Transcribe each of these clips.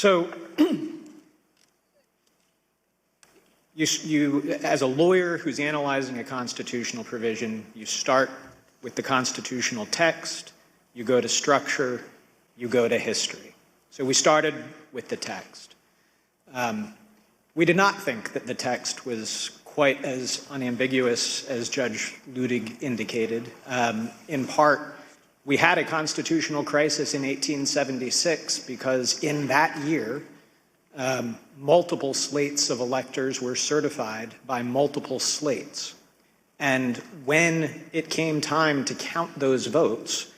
So you, as a lawyer who's analyzing a constitutional provision, you start with the constitutional text, you go to structure, you go to history. So we started with the text. We did not think that the text was quite as unambiguous as Judge Ludig indicated. In part, we had a constitutional crisis in 1876 because in that year, multiple slates of electors were certified by multiple slates. And when it came time to count those votes,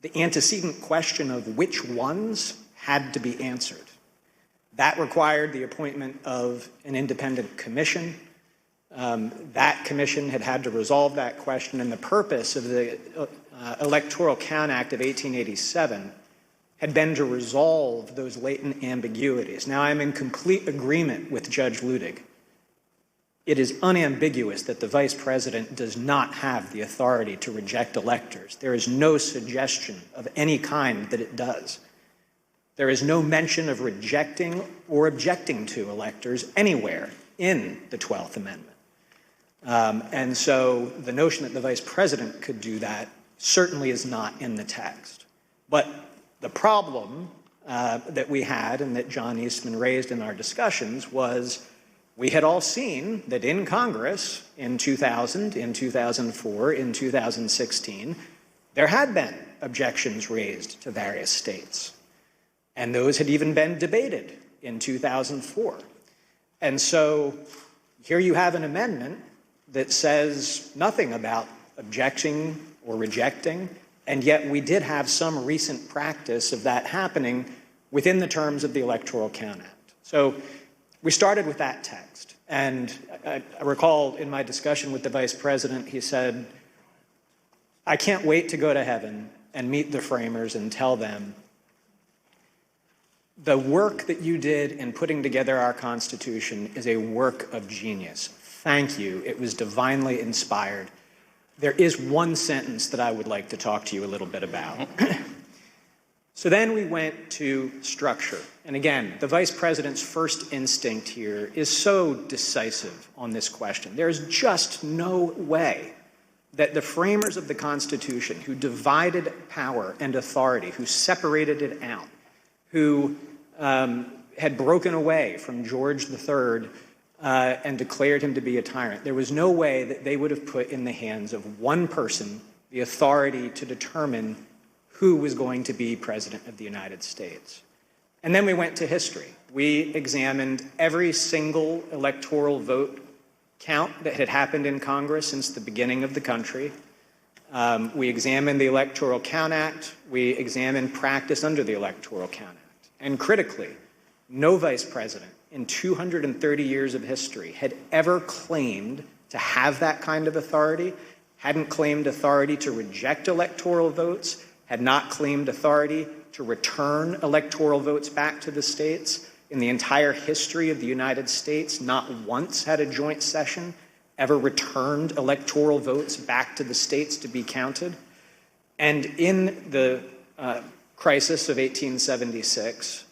the antecedent question of which ones had to be answered. That required the appointment of an independent commission. That commission had to resolve that question, and the purpose of the Electoral Count Act of 1887 had been to resolve those latent ambiguities. Now, I'm in complete agreement with Judge Ludig. It is unambiguous that the vice president does not have the authority to reject electors. There is no suggestion of any kind that it does. There is no mention of rejecting or objecting to electors anywhere in the 12th Amendment. And so the notion that the vice president could do that certainly is not in the text. But the problem that we had and that John Eastman raised in our discussions was we had all seen that in Congress in 2000, in 2004, in 2016, there had been objections raised to various states. And those had even been debated in 2004. And so here you have an amendment that says nothing about objecting or rejecting, and yet we did have some recent practice of that happening within the terms of the Electoral Count Act. So we started with that text. And I recall in my discussion with the vice president, he said, I can't wait to go to heaven and meet the framers and tell them the work that you did in putting together our Constitution is a work of genius. Thank you. It was divinely inspired. There is one sentence that I would like to talk to you a little bit about. So then we went to structure. And again, the vice president's first instinct here is so decisive on this question. There's just no way that the framers of the Constitution, who divided power and authority, who separated it out, who had broken away from George III and declared him to be a tyrant, there was no way that they would have put in the hands of one person the authority to determine who was going to be president of the United States. And then we went to history. We examined every single electoral vote count that had happened in Congress since the beginning of the country. We examined the Electoral Count Act. We examined practice under the Electoral Count Act. And critically, no vice president in 230 years of history had ever claimed to have that kind of authority, hadn't claimed authority to reject electoral votes, had not claimed authority to return electoral votes back to the states. In the entire history of the United States, not once had a joint session ever returned electoral votes back to the states to be counted. And in the crisis of 1876,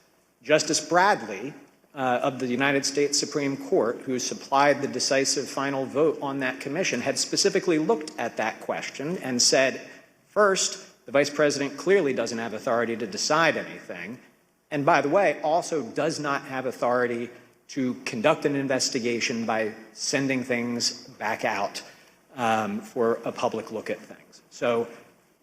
Justice Bradley of the United States Supreme Court, who supplied the decisive final vote on that commission, had specifically looked at that question and said, first, the vice president clearly doesn't have authority to decide anything, and by the way, also does not have authority to conduct an investigation by sending things back out for a public look at things. So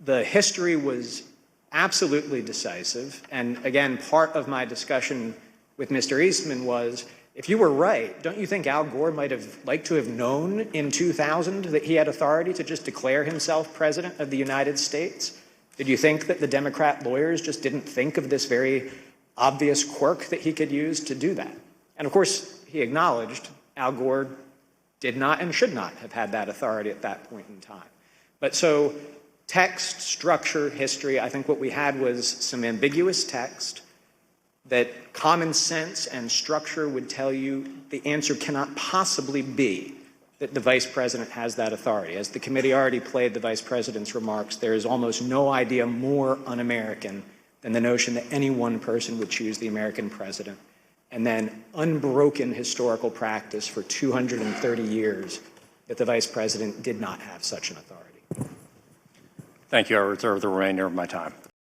the history was absolutely decisive, and again, part of my discussion with Mr. Eastman was, if you were right, don't you think Al Gore might have liked to have known in 2000 that he had authority to just declare himself president of the United States? Did you think that the Democrat lawyers just didn't think of this very obvious quirk that he could use to do that? And of course, he acknowledged Al Gore did not and should not have had that authority at that point in time. But so text, structure, history, I think what we had was some ambiguous text that common sense and structure would tell you the answer cannot possibly be that the vice president has that authority. As the committee already played the vice president's remarks, there is almost no idea more un-American than the notion that any one person would choose the American president, and then unbroken historical practice for 230 years that the vice president did not have such an authority. Thank you. I reserve the remainder of my time.